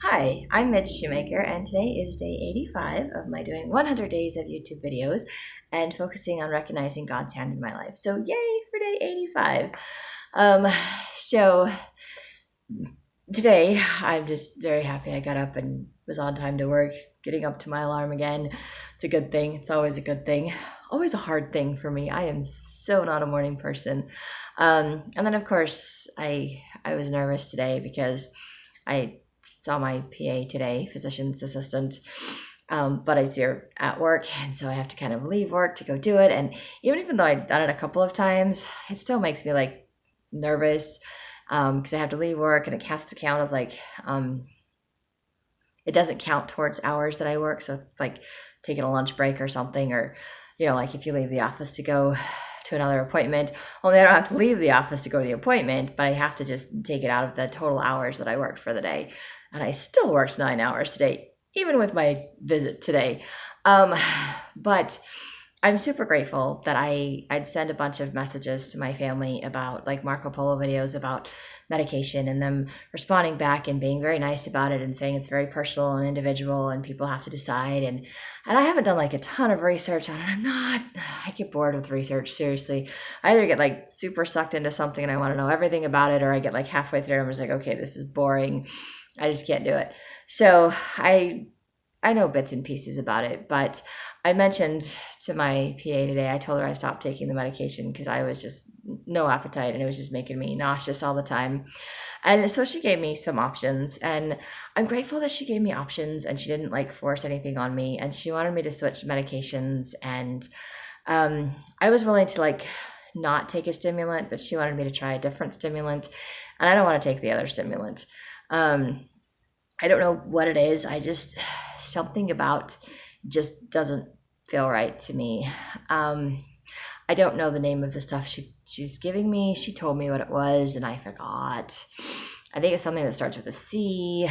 Hi, I'm Midge Shoemaker, and today is day 85 of my doing 100 days of YouTube videos and focusing on recognizing God's hand in my life. So, yay for day 85. So today I'm just very happy I got up and was on time to work. Getting up to my alarm again, it's a good thing. It's always a good thing. Always a hard thing for me. I am so not a morning person. And then of course I was nervous today because I saw my PA today, physician's assistant, but I see her at work, and so I have to kind of leave work to go do it. And even though I've done it a couple of times, it still makes me like nervous because I have to leave work, and it has to count as like it doesn't count towards hours that I work, so it's like taking a lunch break or something, or like if you leave the office to go to another appointment. Only I don't have to leave the office to go to the appointment, but I have to just take it out of the total hours that I worked for the day. And I still worked 9 hours today, even with my visit today. But I'm super grateful that I'd send a bunch of messages to my family about like Marco Polo videos about medication, and them responding back and being very nice about it and saying it's very personal and individual and people have to decide. And I haven't done like a ton of research on it. I get bored with research, seriously. I either get like super sucked into something and I want to know everything about it, or I get like halfway through and I'm just like, okay, this is boring. I just can't do it. So I know bits and pieces about it, but I mentioned to my PA today, I told her I stopped taking the medication because I was just no appetite and it was just making me nauseous all the time. And so she gave me some options, and I'm grateful that she gave me options and she didn't like force anything on me, and she wanted me to switch medications. And I was willing to like not take a stimulant, but she wanted me to try a different stimulant, and I don't want to take the other stimulant. I don't know what it is. Something about just doesn't feel right to me. I don't know the name of the stuff she's giving me. She told me what it was and I forgot. I think it's something that starts with a C.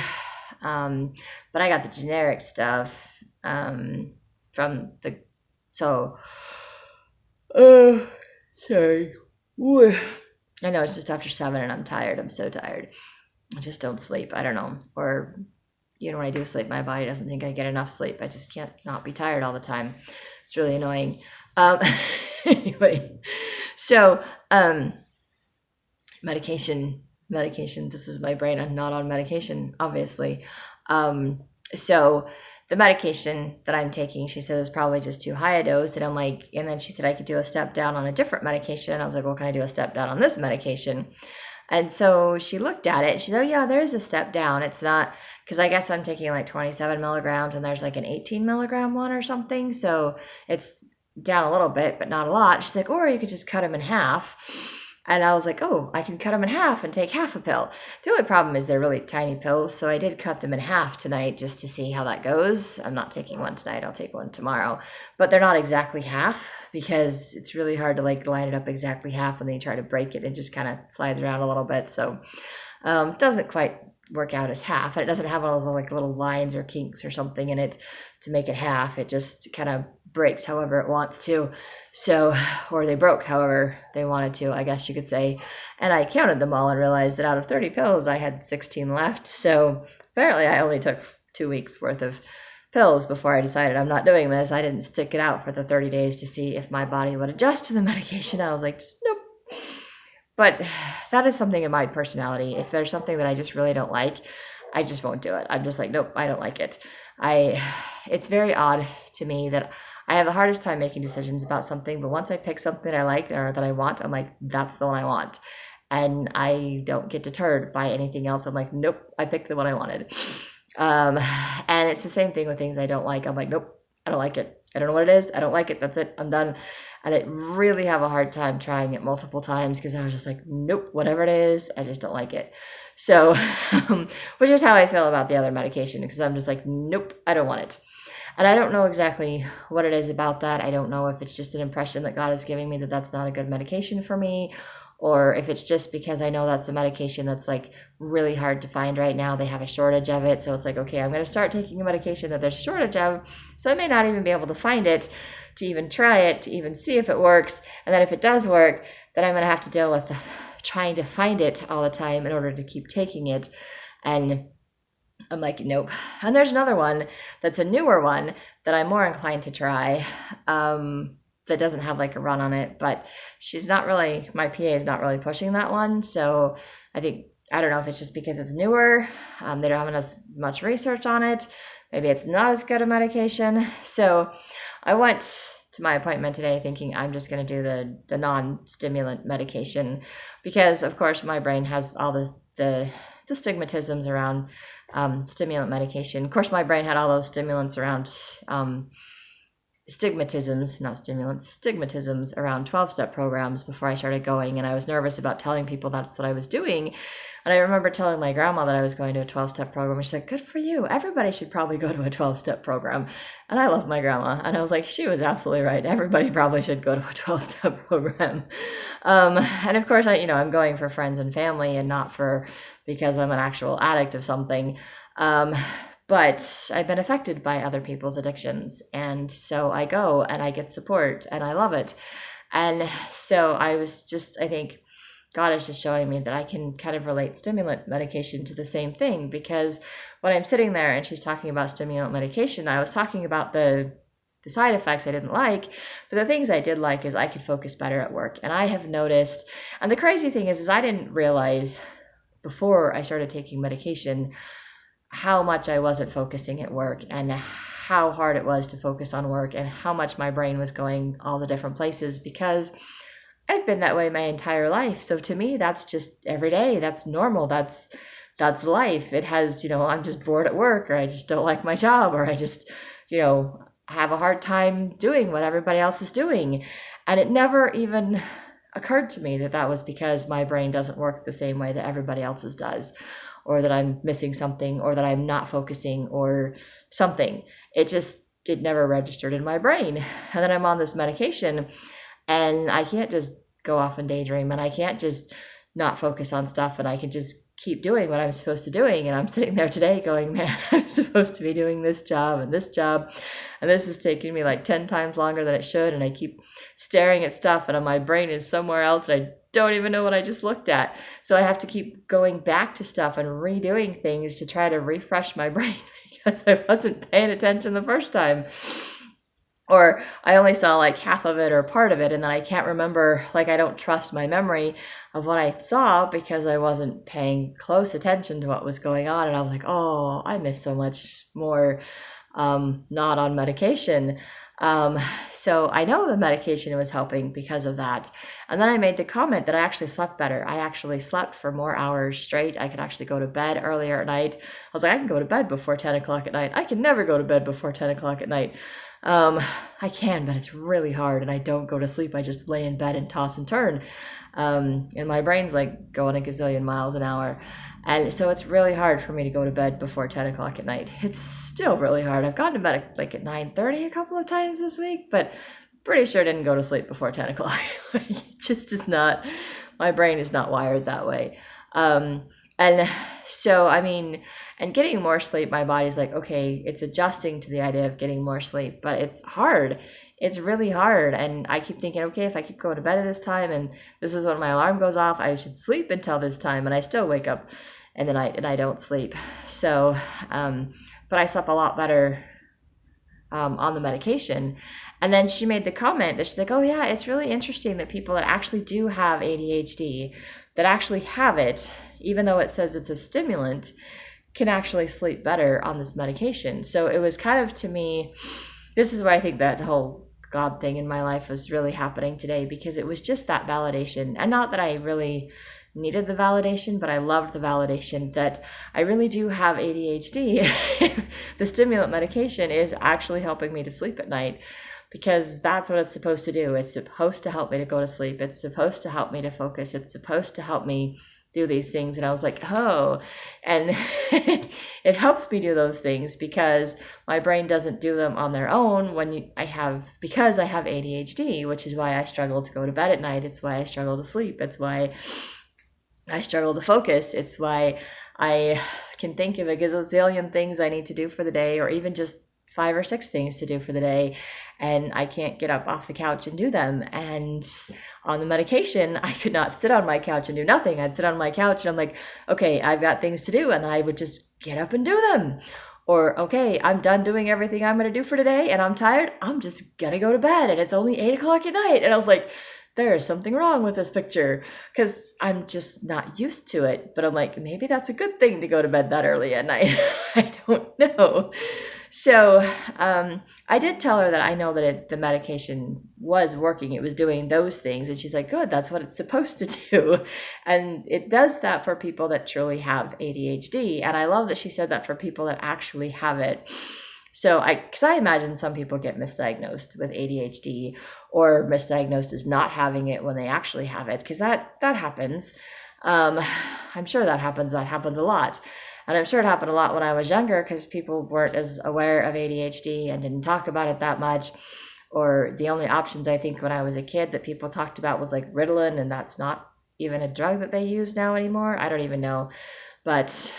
But I got the generic stuff from the, so, sorry. I know it's just after 7 and I'm tired. I'm so tired. I just don't sleep. I don't know. Or, when I do sleep, my body doesn't think I get enough sleep. I just can't not be tired all the time. It's really annoying. Anyway, so medication. This is my brain. I'm not on medication, obviously. So the medication that I'm taking, she said, is probably just too high a dose. And I'm like, and then she said I could do a step down on a different medication. I was like, well, can I do a step down on this medication? And so she looked at it. She said, oh, yeah, there's a step down. It's not, because I guess I'm taking like 27 milligrams and there's like an 18 milligram one or something. So it's down a little bit, but not a lot. She's like, or you could just cut them in half. And I was like, oh, I can cut them in half and take half a pill. The only problem is they're really tiny pills. So I did cut them in half tonight just to see how that goes. I'm not taking one tonight. I'll take one tomorrow. But they're not exactly half because it's really hard to like line it up exactly half when they try to break it. It just kind of slides around a little bit. So it doesn't quite work out as half. And it doesn't have all those like little lines or kinks or something in it to make it half. It just kind of breaks however it wants to. So, or they broke however they wanted to, I guess you could say. And I counted them all and realized that out of 30 pills, I had 16 left. So apparently I only took 2 weeks worth of pills before I decided I'm not doing this. I didn't stick it out for the 30 days to see if my body would adjust to the medication. I was like, nope. But that is something in my personality. If there's something that I just really don't like, I just won't do it. I'm just like, nope, I don't like it. It's very odd to me that I have the hardest time making decisions about something, but once I pick something that I like or that I want, I'm like, that's the one I want. And I don't get deterred by anything else. I'm like, nope, I picked the one I wanted. And it's the same thing with things I don't like. I'm like, nope, I don't like it. I don't know what it is. I don't like it. That's it. I'm done. And I really have a hard time trying it multiple times because I was just like, nope, whatever it is, I just don't like it. So, which is how I feel about the other medication, because I'm just like, nope, I don't want it. And I don't know exactly what it is about that. I don't know if it's just an impression that God is giving me that that's not a good medication for me, or if it's just because I know that's a medication that's like really hard to find right now. They have a shortage of it. So it's like, okay, I'm going to start taking a medication that there's a shortage of. So I may not even be able to find it, to even try it, to even see if it works. And then if it does work, then I'm going to have to deal with trying to find it all the time in order to keep taking it. And I'm like, nope. And there's another one that's a newer one that I'm more inclined to try, that doesn't have like a run on it, but my PA is not really pushing that one. So I don't know if it's just because it's newer. They don't have as much research on it. Maybe it's not as good a medication. So I went to my appointment today thinking I'm just going to do the non-stimulant medication because, of course, my brain has all the stigmatisms around stimulant medication. Of course, my brain had all those stimulants around stigmatisms around 12-step programs before I started going, and I was nervous about telling people that's what I was doing. And I remember telling my grandma that I was going to a 12-step program, and she's like, good for you. Everybody should probably go to a 12-step program. And I love my grandma. And I was like, she was absolutely right. Everybody probably should go to a 12-step program. And of course, I'm going for friends and family and not because I'm an actual addict of something. But I've been affected by other people's addictions. And so I go and I get support and I love it. And so I think God is just showing me that I can kind of relate stimulant medication to the same thing, because when I'm sitting there and she's talking about stimulant medication, I was talking about the side effects I didn't like, but the things I did like is I could focus better at work. And I have noticed, and the crazy thing is I didn't realize before I started taking medication how much I wasn't focusing at work and how hard it was to focus on work and how much my brain was going all the different places, because I've been that way my entire life. So to me, that's just every day. That's normal. That's life. It has, I'm just bored at work, or I just don't like my job, or I just, have a hard time doing what everybody else is doing. And it never even occurred to me that was because my brain doesn't work the same way that everybody else's does, or that I'm missing something, or that I'm not focusing, or something. It never registered in my brain. And then I'm on this medication, and I can't just go off and daydream, and I can't just not focus on stuff, and I can just keep doing what I'm supposed to doing. And I'm sitting there today going, man, I'm supposed to be doing this job, and this is taking me like 10 times longer than it should, and I keep staring at stuff, and my brain is somewhere else, and I don't even know what I just looked at. So I have to keep going back to stuff and redoing things to try to refresh my brain because I wasn't paying attention the first time. Or I only saw like half of it or part of it, and then I can't remember, like I don't trust my memory of what I saw because I wasn't paying close attention to what was going on. And I was like, oh, I missed so much more not on medication. So I know the medication was helping because of that. And then I made the comment that I actually slept better. I actually slept for more hours straight. I could actually go to bed earlier at night. I was like, I can go to bed before 10 o'clock at night. I can never go to bed before 10 o'clock at night. I can, but it's really hard, and I don't go to sleep. I just lay in bed and toss and turn. And my brain's like going a gazillion miles an hour. And so it's really hard for me to go to bed before 10 o'clock at night. It's still really hard. I've gone to bed at 9:30 a couple of times this week, but pretty sure I didn't go to sleep before 10 o'clock. It just is not, my brain is not wired that way. And so, and getting more sleep, my body's like, okay, it's adjusting to the idea of getting more sleep, but it's hard. It's really hard. And I keep thinking, okay, if I keep going to bed at this time and this is when my alarm goes off, I should sleep until this time. And I still wake up and then I don't sleep. So, but I slept a lot better on the medication. And then she made the comment that she's like, oh yeah, it's really interesting that people that actually do have ADHD, that actually have it, even though it says it's a stimulant, can actually sleep better on this medication. So it was kind of, to me, this is where I think that the whole God thing in my life was really happening today, because it was just that validation. And not that I really needed the validation, but I loved the validation that I really do have ADHD. The stimulant medication is actually helping me to sleep at night, because that's what it's supposed to do. It's supposed to help me to go to sleep. It's supposed to help me to focus. It's supposed to help me do these things. And I was like, oh, and it helps me do those things because my brain doesn't do them on their own because I have ADHD, which is why I struggle to go to bed at night. It's why I struggle to sleep. It's why I struggle to focus. It's why I can think of a gazillion things I need to do for the day, or even just 5 or 6 things to do for the day, and I can't get up off the couch and do them. And on the medication, I could not sit on my couch and do nothing. I'd sit on my couch and I'm like, okay, I've got things to do, and then I would just get up and do them. Or, okay, I'm done doing everything I'm going to do for today and I'm tired. I'm just going to go to bed and it's only 8 o'clock at night. And I was like, there is something wrong with this picture because I'm just not used to it. But I'm like, maybe that's a good thing to go to bed that early at night. I don't know. So I did tell her that I know that the medication was working. It was doing those things. And she's like, good, that's what it's supposed to do. And it does that for people that truly have ADHD. And I love that she said that for people that actually have it. So because I imagine some people get misdiagnosed with ADHD or misdiagnosed as not having it when they actually have it, because that happens. I'm sure that happens. That happens a lot. And I'm sure it happened a lot when I was younger because people weren't as aware of ADHD and didn't talk about it that much. Or the only options I think when I was a kid that people talked about was like Ritalin, and that's not even a drug that they use now anymore. I don't even know. But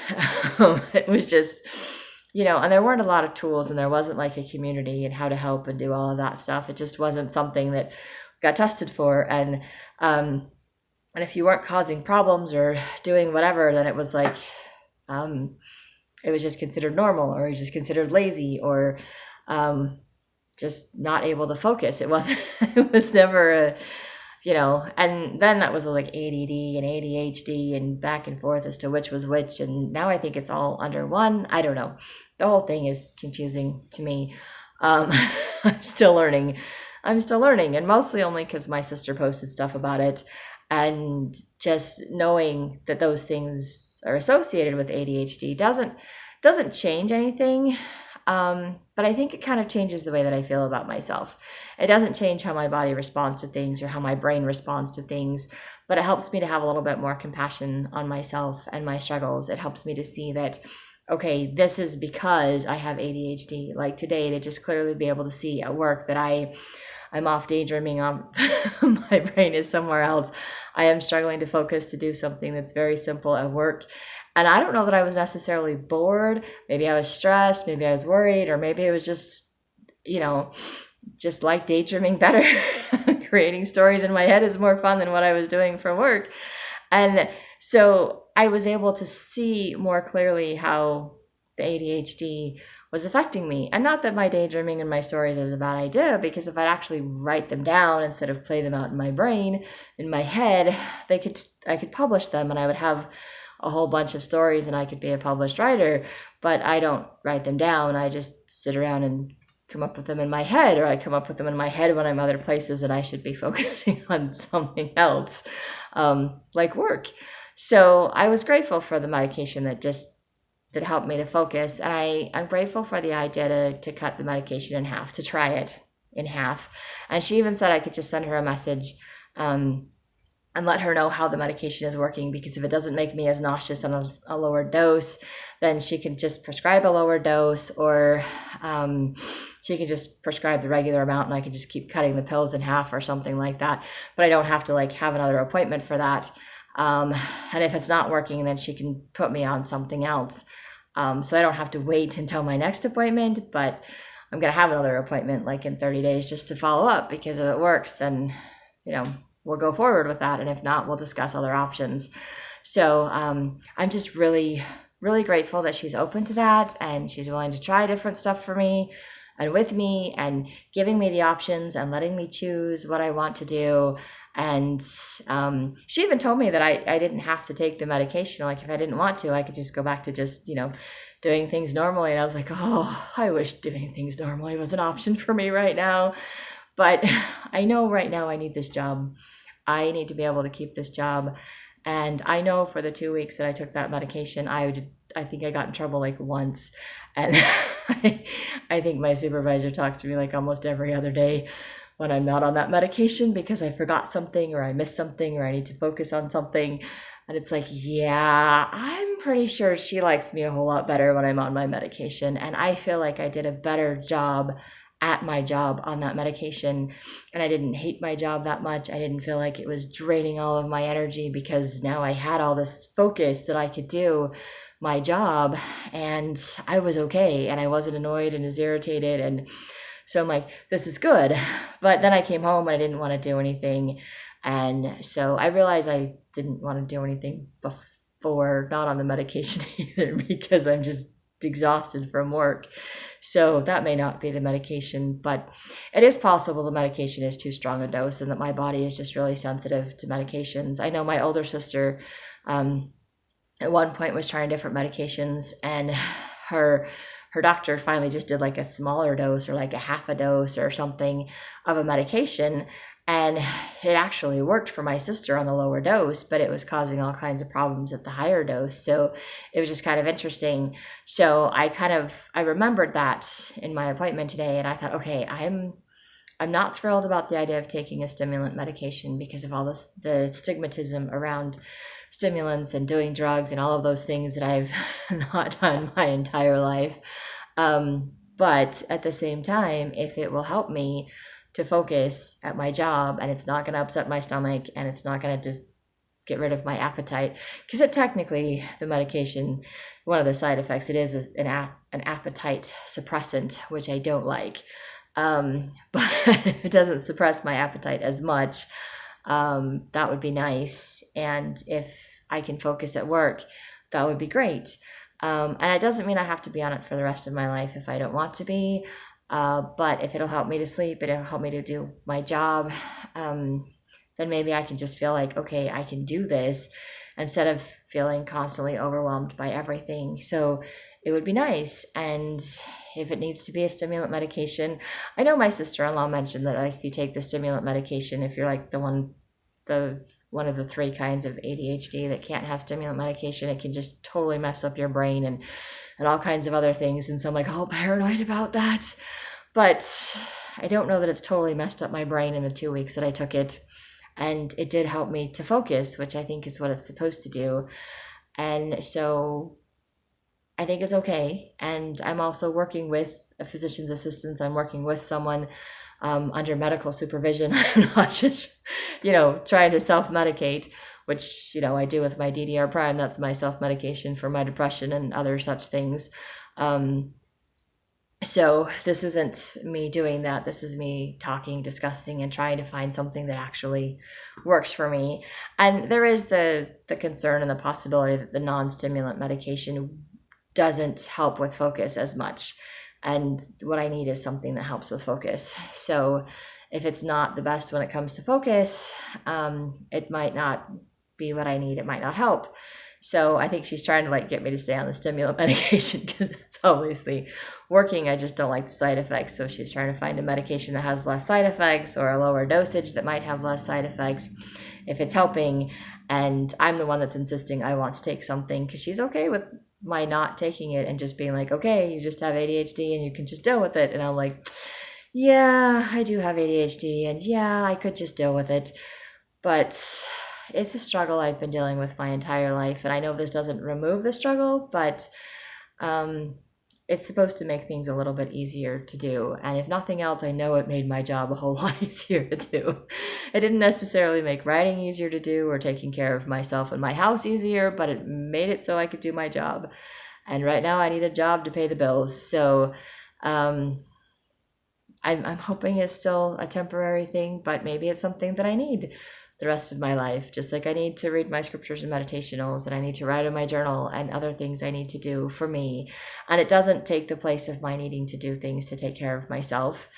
it was just, and there weren't a lot of tools and there wasn't like a community and how to help and do all of that stuff. It just wasn't something that got tested for. And if you weren't causing problems or doing whatever, then it was like, it was just considered normal, or just considered lazy, or just not able to focus. It was never a, and then that was like ADD and ADHD and back and forth as to which was which. And now I think it's all under one. I don't know. The whole thing is confusing to me. I'm still learning, and mostly only because my sister posted stuff about it, and just knowing that those things are associated with ADHD doesn't change anything. But I think it kind of changes the way that I feel about myself. It doesn't change how my body responds to things or how my brain responds to things, but it helps me to have a little bit more compassion on myself and my struggles. It helps me to see that, okay, this is because I have ADHD. Like today, to just clearly be able to see at work that I'm off daydreaming on my brain is somewhere else. I am struggling to focus to do something that's very simple at work. And I don't know that I was necessarily bored. Maybe I was stressed, maybe I was worried, or maybe it was just, just like daydreaming better. Creating stories in my head is more fun than what I was doing for work. And so I was able to see more clearly how the ADHD was affecting me. And not that my daydreaming and my stories is a bad idea, because if I'd actually write them down instead of play them out in my brain, in my head, I could publish them and I would have a whole bunch of stories and I could be a published writer. But I don't write them down. I just sit around and come up with them in my head, or I come up with them in my head when I'm other places that I should be focusing on something else, like work. So I was grateful for the medication that helped me to focus. And I'm grateful for the idea to cut the medication in half, to try it in half. And she even said I could just send her a message and let her know how the medication is working, because if it doesn't make me as nauseous on a lower dose, then she can just prescribe a lower dose, or she can just prescribe the regular amount and I can just keep cutting the pills in half or something like that. But I don't have to have another appointment for that. And if it's not working, then she can put me on something else. So I don't have to wait until my next appointment, but I'm going to have another appointment in 30 days just to follow up, because if it works, then, we'll go forward with that. And if not, we'll discuss other options. So I'm just really, really grateful that she's open to that, and she's willing to try different stuff for me and with me, and giving me the options and letting me choose what I want to do. And she even told me that I didn't have to take the medication. If I didn't want to, I could just go back to just, doing things normally. And I was like, oh, I wish doing things normally was an option for me right now. But I know right now I need this job. I need to be able to keep this job. And I know for the 2 weeks that I took that medication, I think I got in trouble once. And I think my supervisor talks to me almost every other day when I'm not on that medication, because I forgot something or I missed something or I need to focus on something. And it's yeah, I'm pretty sure she likes me a whole lot better when I'm on my medication. And I feel like I did a better job at my job on that medication. And I didn't hate my job that much. I didn't feel like it was draining all of my energy, because now I had all this focus that I could do my job, and I was okay, and I wasn't annoyed and as irritated. And so I'm like, this is good. But then I came home and I didn't want to do anything. And so I realized I didn't want to do anything for not on the medication either, because I'm just exhausted from work. So that may not be the medication, but it is possible the medication is too strong a dose and that my body is just really sensitive to medications. I know my older sister at one point was trying different medications, and her doctor finally just did like a smaller dose or like a half a dose or something of a medication, and it actually worked for my sister on the lower dose, but it was causing all kinds of problems at the higher dose. So it was just kind of interesting. So I remembered that in my appointment today, and I thought, okay, I'm not thrilled about the idea of taking a stimulant medication because of all the stigmatism around stimulants and doing drugs and all of those things that I've not done my entire life. But at the same time, if it will help me to focus at my job and it's not going to upset my stomach and it's not going to just get rid of my appetite, because it technically, the medication, one of the side effects, it is an appetite suppressant, which I don't like. But if it doesn't suppress my appetite as much, that would be nice. And if I can focus at work, that would be great. And it doesn't mean I have to be on it for the rest of my life if I don't want to be. But if it'll help me to sleep, it'll help me to do my job, then maybe I can just feel like, okay, I can do this instead of feeling constantly overwhelmed by everything. So it would be nice. And if it needs to be a stimulant medication, I know my sister-in-law mentioned that like if you take the stimulant medication, if you're like one of the 3 kinds of ADHD that can't have stimulant medication, it can just totally mess up your brain and all kinds of other things. And so I'm like, oh, paranoid about that. But I don't know that it's totally messed up my brain in the 2 weeks that I took it. And it did help me to focus, which I think is what it's supposed to do. And so I think it's okay. And I'm also working with a physician's assistant. I'm working with someone under medical supervision. I'm not just, trying to self-medicate, which, I do with my DDR prime. That's my self-medication for my depression and other such things. So this isn't me doing that. This is me talking, discussing, and trying to find something that actually works for me. And there is the concern and the possibility that the non-stimulant medication doesn't help with focus as much. And what I need is something that helps with focus. So if it's not the best when it comes to focus, it might not be what I need. It might not help. So I think she's trying to get me to stay on the stimulant medication because it's obviously working. I just don't like the side effects. So she's trying to find a medication that has less side effects or a lower dosage that might have less side effects if it's helping. And I'm the one that's insisting I want to take something because she's okay with my not taking it and just being like, okay, you just have ADHD and you can just deal with it. And I'm like, yeah, I do have ADHD and yeah, I could just deal with it. But it's a struggle I've been dealing with my entire life. And I know this doesn't remove the struggle, but it's supposed to make things a little bit easier to do. And if nothing else, I know it made my job a whole lot easier to do. It didn't necessarily make writing easier to do or taking care of myself and my house easier, but it made it so I could do my job. And right now I need a job to pay the bills. So I'm hoping it's still a temporary thing, but maybe it's something that I need the rest of my life, just like I need to read my scriptures and meditationals, and I need to write in my journal and other things I need to do for me. And it doesn't take the place of my needing to do things to take care of myself.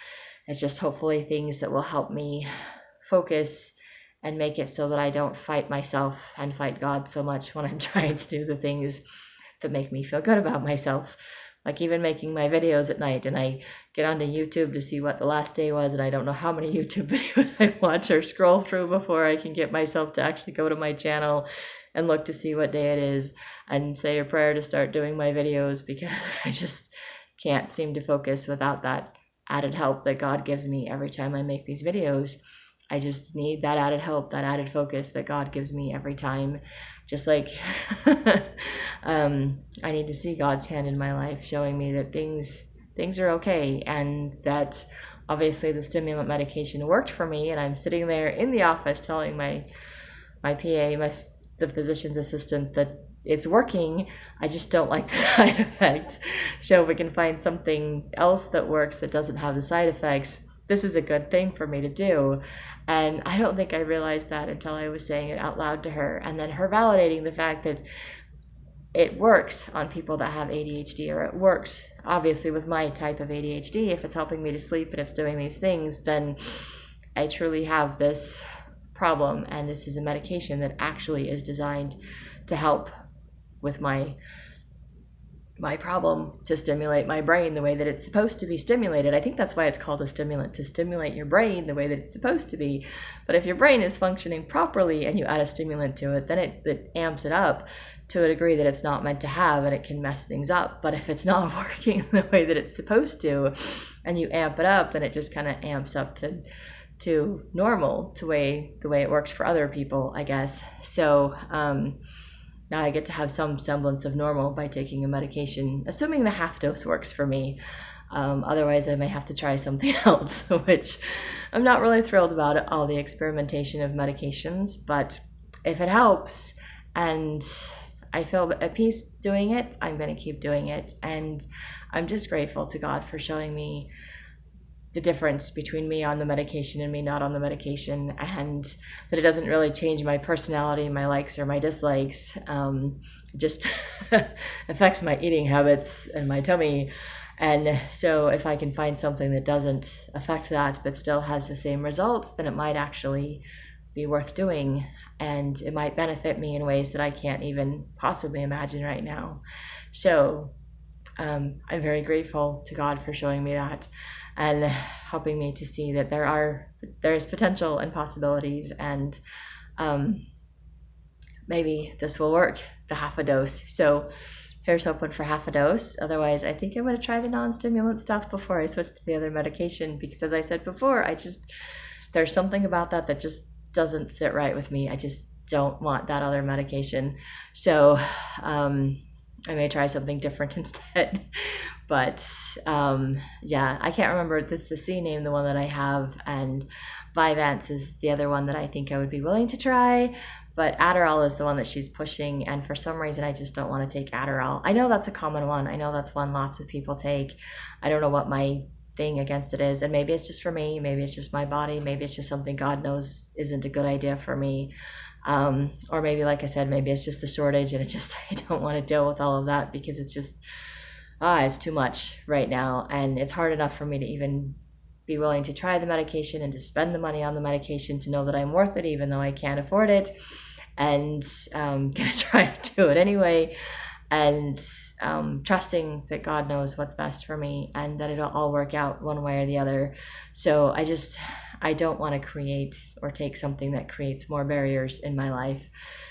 It's just hopefully things that will help me focus and make it so that I don't fight myself and fight God so much when I'm trying to do the things that make me feel good about myself. Like even making my videos at night, and I get onto YouTube to see what the last day was, and I don't know how many YouTube videos I watch or scroll through before I can get myself to actually go to my channel and look to see what day it is and say a prayer to start doing my videos, because I just can't seem to focus without that added help that God gives me every time I make these videos. I just need that added help, that added focus that God gives me every time. Just like I need to see God's hand in my life showing me that things are okay, and that obviously the stimulant medication worked for me, and I'm sitting there in the office telling my PA, the physician's assistant, that it's working. I just don't like the side effects. So if we can find something else that works that doesn't have the side effects, this is a good thing for me to do. And I don't think I realized that until I was saying it out loud to her. And then her validating the fact that it works on people that have ADHD, or it works obviously with my type of ADHD. If it's helping me to sleep and it's doing these things, then I truly have this problem, and this is a medication that actually is designed to help with my problem, to stimulate my brain the way that it's supposed to be stimulated. I think that's why it's called a stimulant, to stimulate your brain the way that it's supposed to be. But if your brain is functioning properly and you add a stimulant to it, then it amps it up to a degree that it's not meant to have, and it can mess things up. But if it's not working the way that it's supposed to, and you amp it up, then it just kind of amps up to normal, to the way it works for other people, I guess. So now I get to have some semblance of normal by taking a medication, assuming the half dose works for me. Otherwise, I may have to try something else, which I'm not really thrilled about, all the experimentation of medications. But if it helps and I feel at peace doing it, I'm going to keep doing it. And I'm just grateful to God for showing me the difference between me on the medication and me not on the medication, and that it doesn't really change my personality, my likes or my dislikes. It just affects my eating habits and my tummy. And so if I can find something that doesn't affect that but still has the same results, then it might actually be worth doing, and it might benefit me in ways that I can't even possibly imagine right now. So I'm very grateful to God for showing me that, and helping me to see that there's potential and possibilities, and maybe this will work, the half a dose. So here's hoping for half a dose. Otherwise, I think I'm going to try the non-stimulant stuff before I switch to the other medication, because as I said before, there's something about that just doesn't sit right with me. I just don't want that other medication. So I may try something different instead. But yeah, I can't remember the C name, the one that I have, and Vyvanse is the other one that I think I would be willing to try. But Adderall is the one that she's pushing, and for some reason I just don't want to take Adderall. I know that's a common one. I know that's one lots of people take. I don't know what my thing against it is, and maybe it's just for me, maybe it's just my body, maybe it's just something God knows isn't a good idea for me. Or maybe, like I said, maybe it's just the shortage, and I don't want to deal with all of that, because it's just, it's too much right now. And it's hard enough for me to even be willing to try the medication and to spend the money on the medication to know that I'm worth it, even though I can't afford it. And gonna try to do it anyway, and trusting that God knows what's best for me, and that it'll all work out one way or the other. So I don't want to create or take something that creates more barriers in my life.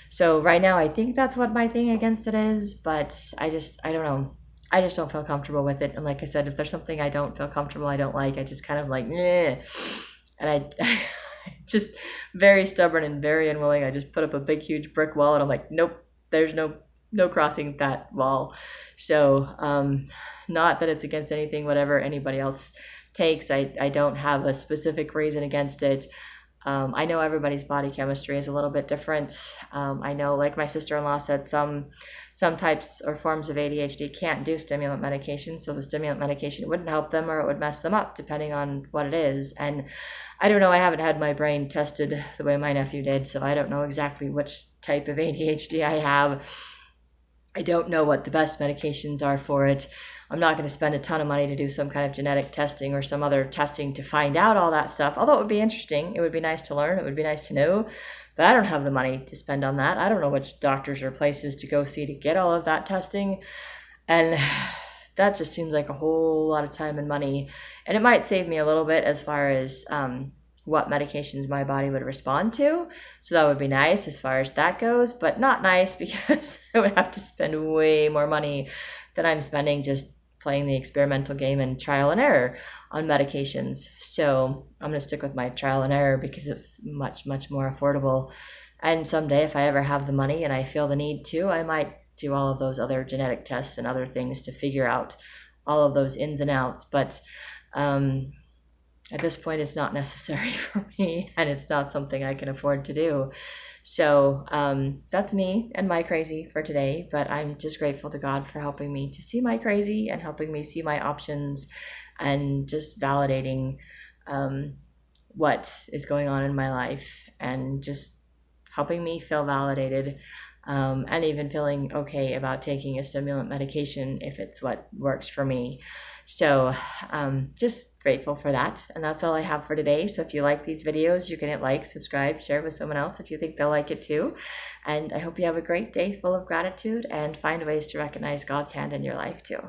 So right now I think that's what my thing against it is, but I don't know. I just don't feel comfortable with it. And like I said, if there's something I don't feel comfortable, I don't like, I just kind of like, meh. And I just very stubborn and very unwilling. I just put up a big, huge brick wall, and I'm like, nope, there's no crossing that wall. So not that it's against anything, whatever anybody else takes. I don't have a specific reason against it. I know everybody's body chemistry is a little bit different. I know, like my sister-in-law said, some types or forms of ADHD can't do stimulant medication, so the stimulant medication wouldn't help them, or it would mess them up depending on what it is. And I don't know, I haven't had my brain tested the way my nephew did, so I don't know exactly which type of ADHD I have. I don't know what the best medications are for it. I'm not going to spend a ton of money to do some kind of genetic testing or some other testing to find out all that stuff, although it would be interesting. It would be nice to learn. It would be nice to know. But I don't have the money to spend on that. I don't know which doctors or places to go see to get all of that testing. And that just seems like a whole lot of time and money. And it might save me a little bit as far as what medications my body would respond to. So that would be nice as far as that goes, but not nice because I would have to spend way more money than I'm spending just playing the experimental game and trial and error on medications. So I'm going to stick with my trial and error because it's much, much more affordable. And someday, if I ever have the money and I feel the need to, I might do all of those other genetic tests and other things to figure out all of those ins and outs. But at this point, it's not necessary for me, and it's not something I can afford to do. So that's me and my crazy for today, but I'm just grateful to God for helping me to see my crazy and helping me see my options, and just validating what is going on in my life, and just helping me feel validated and even feeling okay about taking a stimulant medication if it's what works for me. So just grateful for that. And that's all I have for today. So if you like these videos, you can hit like, subscribe, share with someone else if you think they'll like it too. And I hope you have a great day full of gratitude and find ways to recognize God's hand in your life too.